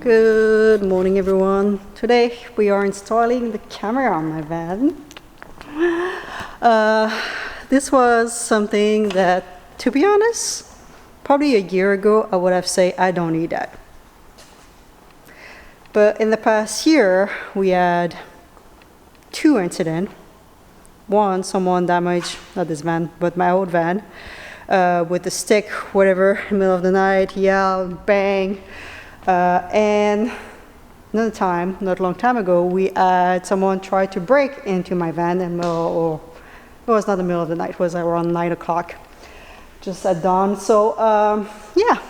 Good morning, everyone. Today we are installing the camera on my van. This was something that, to be honest, probably a year ago I would have said I don't need that. But in the past year we had two incidents. One, someone damaged, not this van, but my old van, with a stick, whatever, in the middle of the night, yelled, bang. And another time, not a long time ago, we had someone try to break into my van in the middle, it was not the middle of the night, it was around 9 o'clock, just at dawn. So yeah,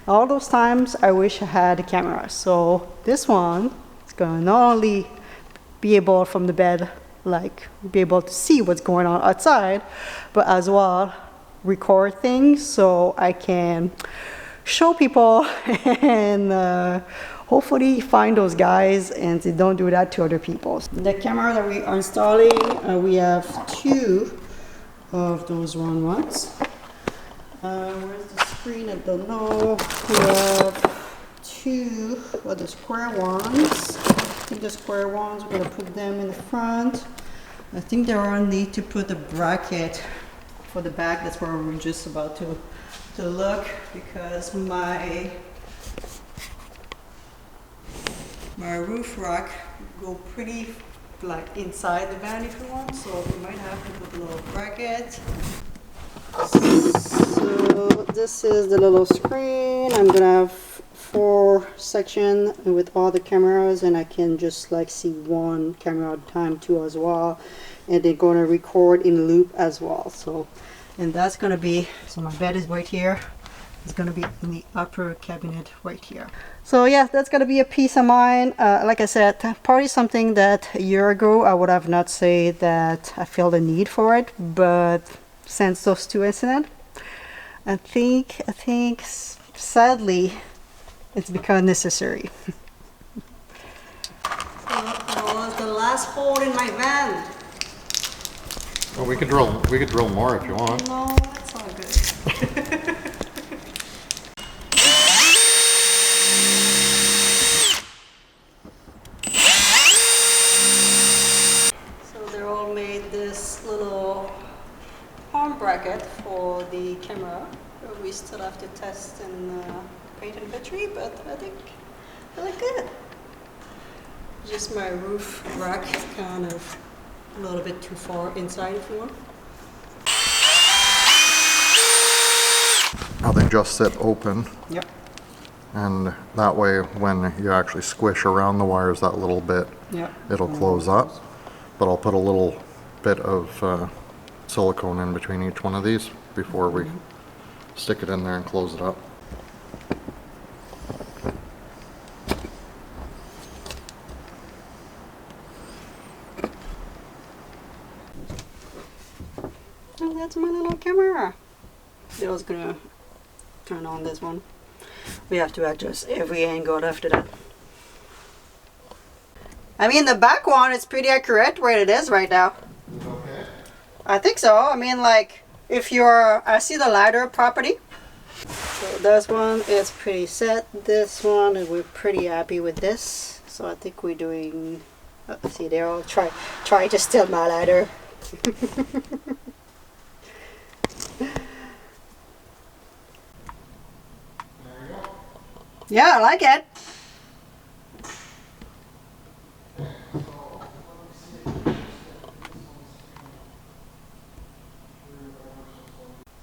all those times I wish I had a camera. So this one is going to not only be able from the bed, like be able to see what's going on outside, but as well record things so I can show people and hopefully find those guys and they don't do that to other people. The camera that we are installing, we have two of those round ones. Where's the screen? I don't know. We have two of the square ones. I think the square ones, we're going to put them in the front. I think there are need to put a bracket for the back. That's where we're just about to look, because my roof rack go pretty like inside the van if you want, so we might have to put a little bracket. So this is the little screen. I'm gonna have 4 sections with all the cameras, and I can just like see one camera at a time too as well, and they're gonna record in loop as well. So, and that's gonna be, so my bed is right here. It's gonna be in the upper cabinet right here. So yeah, that's gonna be a piece of mine. Like I said, probably something that a year ago I would have not said that I feel the need for it, but since those two incidents, I think sadly it's become necessary. So that was the last hole in my van. Well, we could drill more if you want. No, it's all good. So they're all made this little arm bracket for the camera. We still have to test and paint and battery, but I think they look good. Just my roof rack is kind of a little bit too far inside if you want. Now they just sit open. Yep. And that way when you actually squish around the wires that little bit, Yep. it'll close up. But I'll put a little bit of silicone in between each one of these before we stick it in there and close it up. Oh, that's my little camera. I was gonna turn on this one. We have to adjust every angle after that. I mean, the back one is pretty accurate where it is right now. Okay. I think so. I mean, like, if you're, I see the ladder property. So this one is pretty set. This one, we're pretty happy with this. So I think we're doing, see, they're all try to steal my ladder. Yeah, I like it.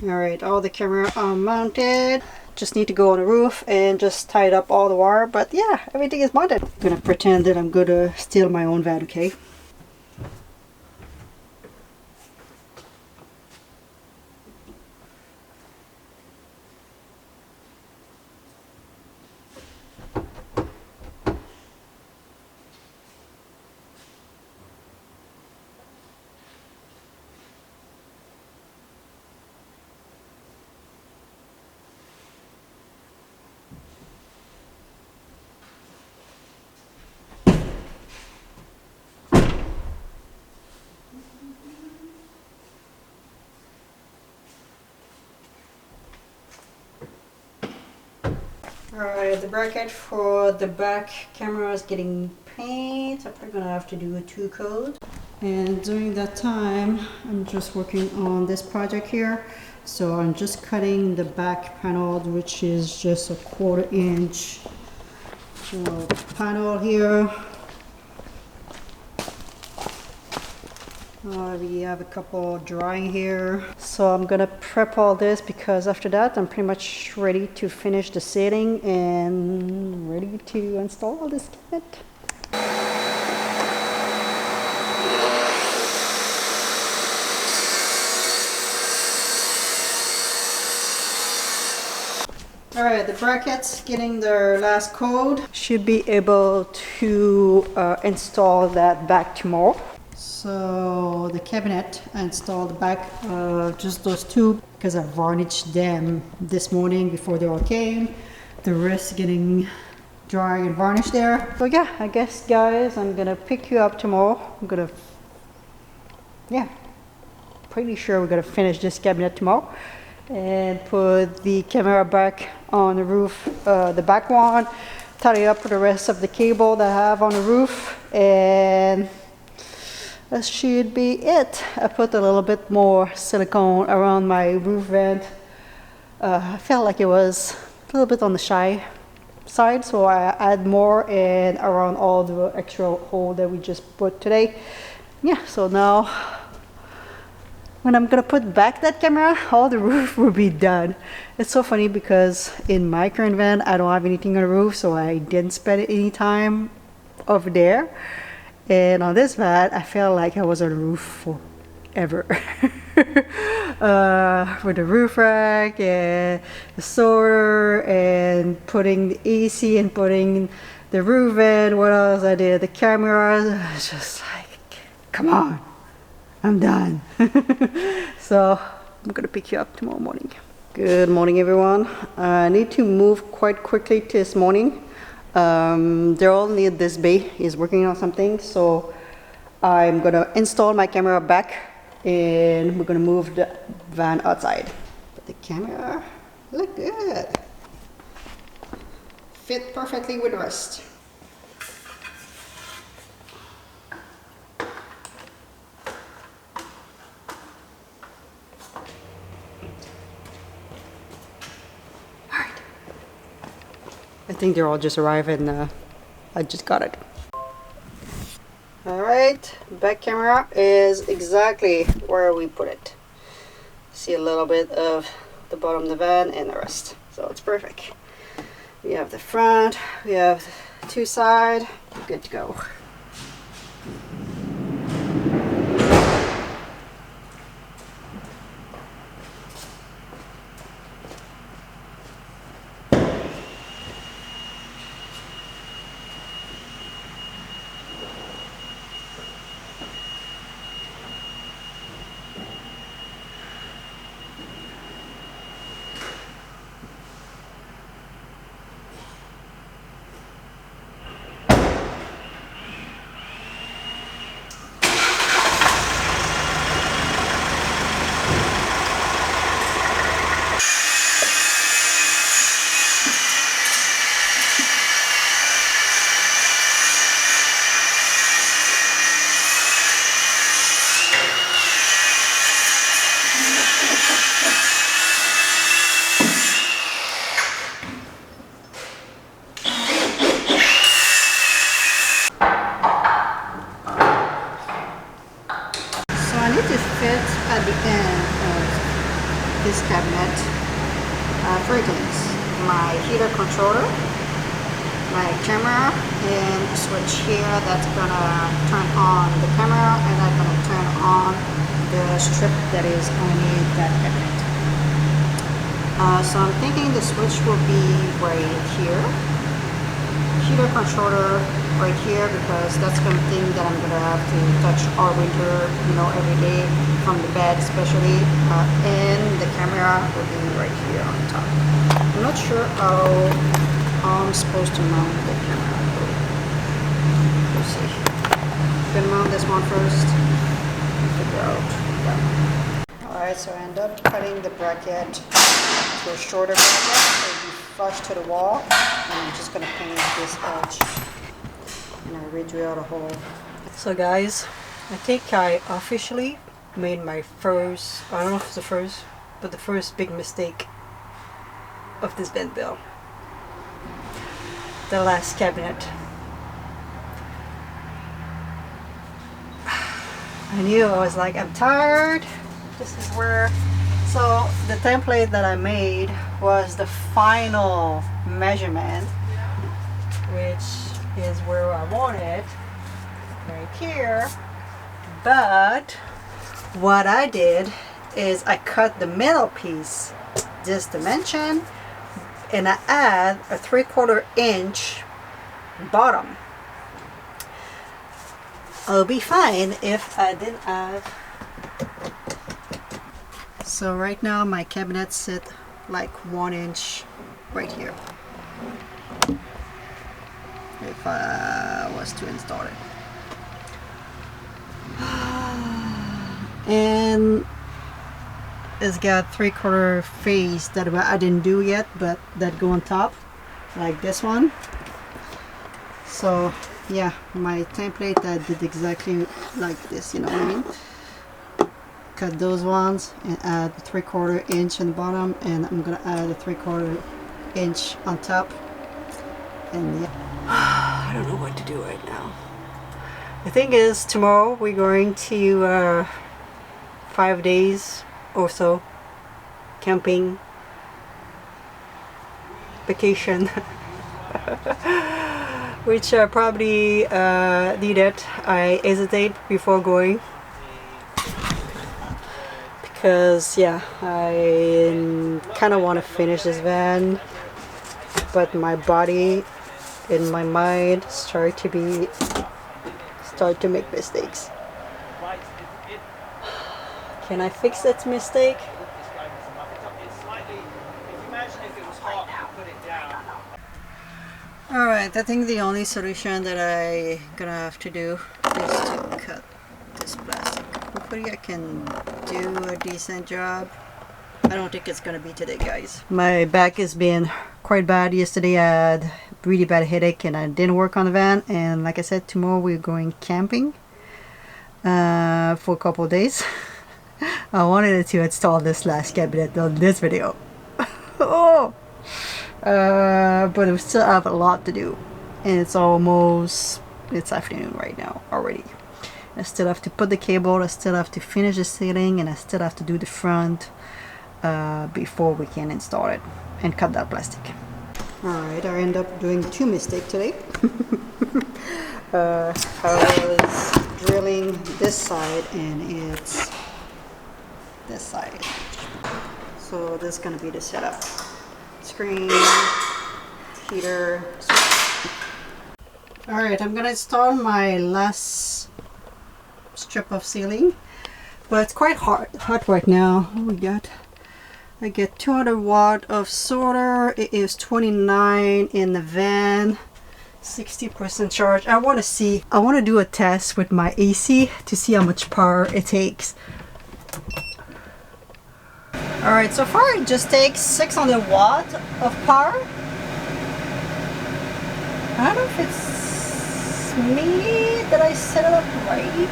Alright, all the camera are mounted. Just need to go on the roof and just tie up all the wire. But yeah, everything is mounted. I'm gonna pretend that I'm gonna steal my own van, okay? Alright, the bracket for the back camera is getting paint. I'm probably gonna have to do a 2-coat. And during that time, I'm just working on this project here. So I'm just cutting the back panel, which is just a 1/4 inch panel here. We have a couple drying here. So I'm gonna prep all this because after that I'm pretty much ready to finish the setting and ready to install this kit. Alright, the brackets getting their last coat. Should be able to install that back tomorrow. So the cabinet, I installed back just those two because I varnished them this morning before they all came. The rest getting dry and varnished there. So yeah, I guess guys, I'm gonna pick you up tomorrow. Pretty sure we're gonna finish this cabinet tomorrow and put the camera back on the roof, the back one, tidy up the rest of the cable that I have on the roof, and that should be it. I put a little bit more silicone around my roof vent. I felt like it was a little bit on the shy side, so I add more and around all the extra hole that we just put today. Yeah, so now when I'm gonna put back that camera, all the roof will be done. It's so funny because in my current van, I don't have anything on the roof, so I didn't spend any time over there. And on this van, I felt like I was on the roof forever. With the roof rack and the sorter and putting the AC and putting the roof in. What else I did? The cameras. I was just like, come on, I'm done. So I'm gonna pick you up tomorrow morning. Good morning, everyone. I need to move quite quickly this morning. They're all near this bay. He's working on something, so I'm gonna install my camera back and we're gonna move the van outside. But the camera look good. Fit perfectly with the rest. I think they're all just arrived and I just got it. Alright, back camera is exactly where we put it. See a little bit of the bottom of the van and the rest. So it's perfect. We have the front, we have the two sides, good to go. At the end of this cabinet, three things: my heater controller, my camera, and a switch here that's gonna turn on the camera and I'm gonna turn on the strip that is underneath that cabinet. So I'm thinking the switch will be right here, heater controller right here, because that's something that I'm gonna have to touch all winter, you know, every day from the bed especially, and the camera will be right here on top. I'm not sure how I'm supposed to mount the camera. We'll see. I'm gonna mount this one first and figure out that one. Alright, so I end up cutting the bracket to a shorter bracket. It'll be flush to the wall, and I'm just gonna paint this edge, and I redrill the hole. So guys, I think I officially made my first, I don't know if it's the first, but the first big mistake of this vent build. The last cabinet. I knew, I was like, I'm tired. This is where, so the template that I made was the final measurement, which is where I want it, right here. But what I did is I cut the middle piece this dimension, and I add a 3/4 inch bottom. I'll be fine if I didn't have. So right now my cabinets sit like 1 inch right here if I was to install it. And it's got 3/4 face that I didn't do yet, but that go on top like this one. So yeah, my template I did exactly like this, you know what I mean? Cut those ones and add 3/4 inch on the bottom, and I'm gonna add a 3/4 inch on top. And yeah, I don't know what to do right now. The thing is, tomorrow we're going to 5 days or so camping vacation. Which I probably needed. I hesitate before going because yeah, I kind of want to finish this van, but my body and my mind start to make mistakes. Can I fix that mistake? Alright, I think the only solution that I gonna have to do is to cut this plastic. Hopefully I can do a decent job. I don't think it's gonna be today, guys. My back has been quite bad. Yesterday I had really bad headache and I didn't work on the van, and like I said, tomorrow we're going camping for a couple of days. I wanted to install this last cabinet on this video. Oh! But we still have a lot to do, and it's afternoon right now already. I still have to put the cable, I still have to finish the ceiling, and I still have to do the front before we can install it and cut that plastic. Alright, I end up doing 2 mistakes today. I was drilling this side and it's this side, so this is gonna be the setup. Screen, heater. Alright, I'm gonna install my last strip of ceiling, but it's quite hot right now. I get 200 watt of solar. It is 29 in the van, 60% charge. I want to do a test with my AC to see how much power it takes. Alright, so far it just takes 600 watt of power. I don't know if it's me that I set it up right.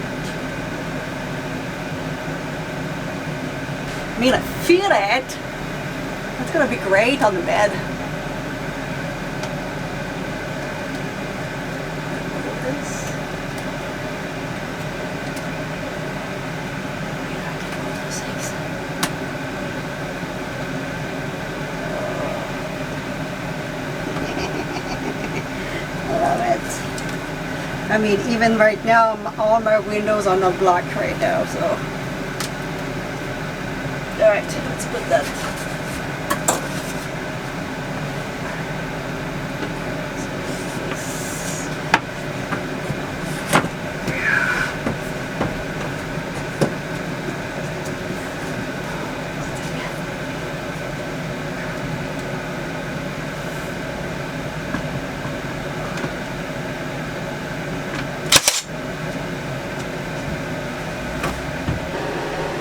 I mean, I feel it. It's gonna be great on the bed. I mean, even right now, all my windows are not blocked right now, so. Alright, let's put that.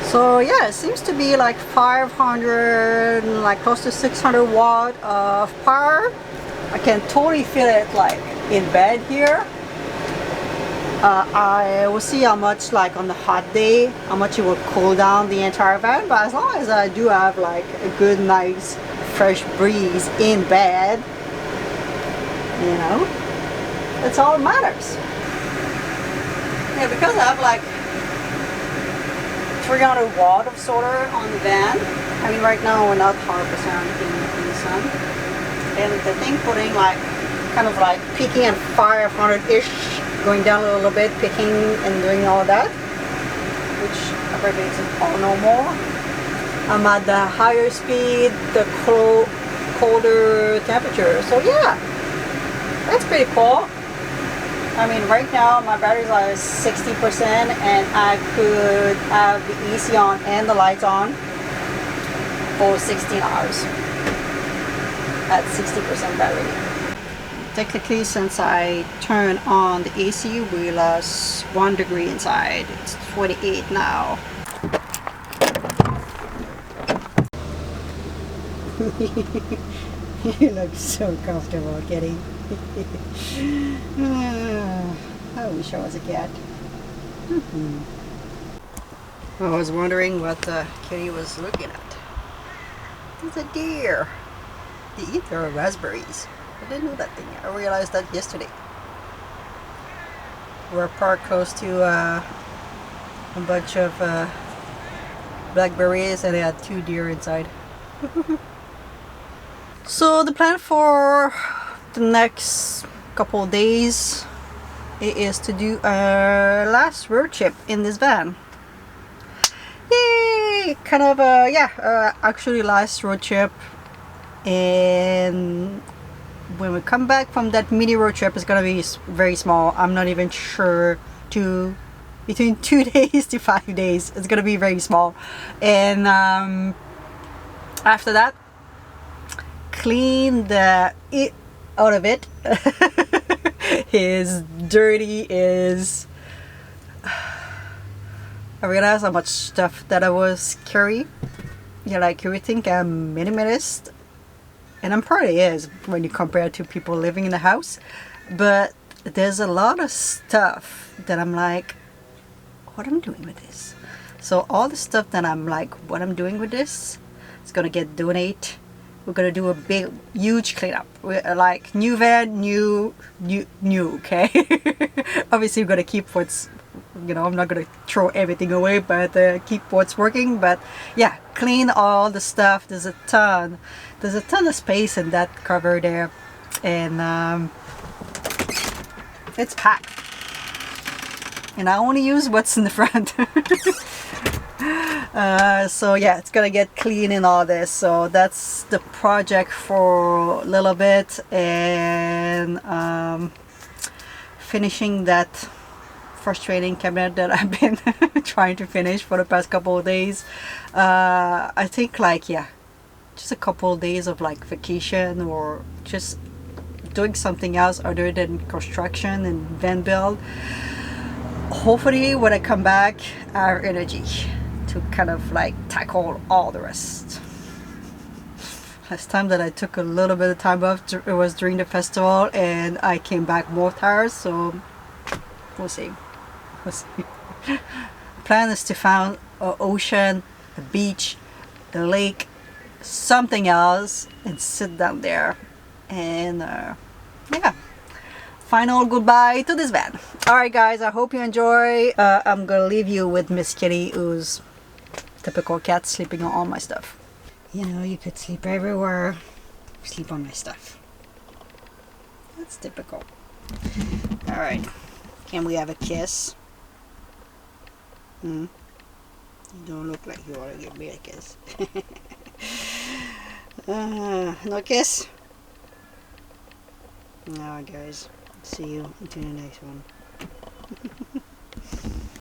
So yeah, it seems to be like 500, like close to 600 watt of power. I can totally feel it like in bed here. I will see how much, like on the hot day, how much it will cool down the entire van, but as long as I do have like a good nice fresh breeze in bed, you know, that's all that matters. Yeah, because I have like 300 watt of solar on the van. I mean, right now we're not 100% in the sun, and the thing putting like kind of like peaking at 500-ish, going down a little bit, picking and doing all that, which abbreviates it all no more. I'm at the higher speed, the colder temperature. So yeah, that's pretty cool. I mean, right now my batteries are 60% and I could have the AC on and the lights on for 16 hours at 60% battery. Technically, since I turn on the AC, we lost 1 degree inside. It's 28 now. You look so comfortable, Kitty. I wish I was a cat. I was wondering what Kitty was looking at. It's a deer. They eat their raspberries. I didn't know that thing. I realized that yesterday. We're parked close to a bunch of blackberries, and they had 2 deer inside. So the plan for the next couple of days is to do a last road trip in this van. Yay! Kind of actually last road trip, and when we come back from that mini road trip, it's gonna be very small. I'm not even sure, between 2 days to 5 days. It's gonna be very small, and after that, clean the it out of it. Is dirty. I realized how much stuff that I was carrying. Yeah, like you would think I'm minimalist. And I'm probably is when you compare to people living in the house, but there's a lot of stuff that I'm like, what am I doing with this? So all the stuff that I'm like, what I'm doing with this, it's gonna get donated. We're gonna do a big, huge cleanup. We're like new van, new, okay? Obviously, we're gonna keep what's, you know, I'm not gonna throw everything away, but keep what's working. But yeah, clean all the stuff. There's a ton of space in that cover there, and it's packed. And I only use what's in the front. So yeah, it's gonna get clean and all this. So that's the project for a little bit, and finishing that frustrating cabinet that I've been trying to finish for the past couple of days. I think like, yeah, just a couple of days of like vacation or just doing something else other than construction and van build. Hopefully when I come back, I have energy to kind of like tackle all the rest. Last time that I took a little bit of time off, it was during the festival, and I came back more tired, so we'll see. Plan is to find an ocean, a beach, a lake, something else, and sit down there and yeah, final goodbye to this van. Alright guys, I hope you enjoy. I'm gonna leave you with Miss Kitty, who's typical cat, sleeping on all my stuff. You know, you could sleep everywhere, sleep on my stuff. That's typical. Alright, can we have a kiss? You don't look like you want to give me a kiss. No kiss? Alright guys, see you until the next one.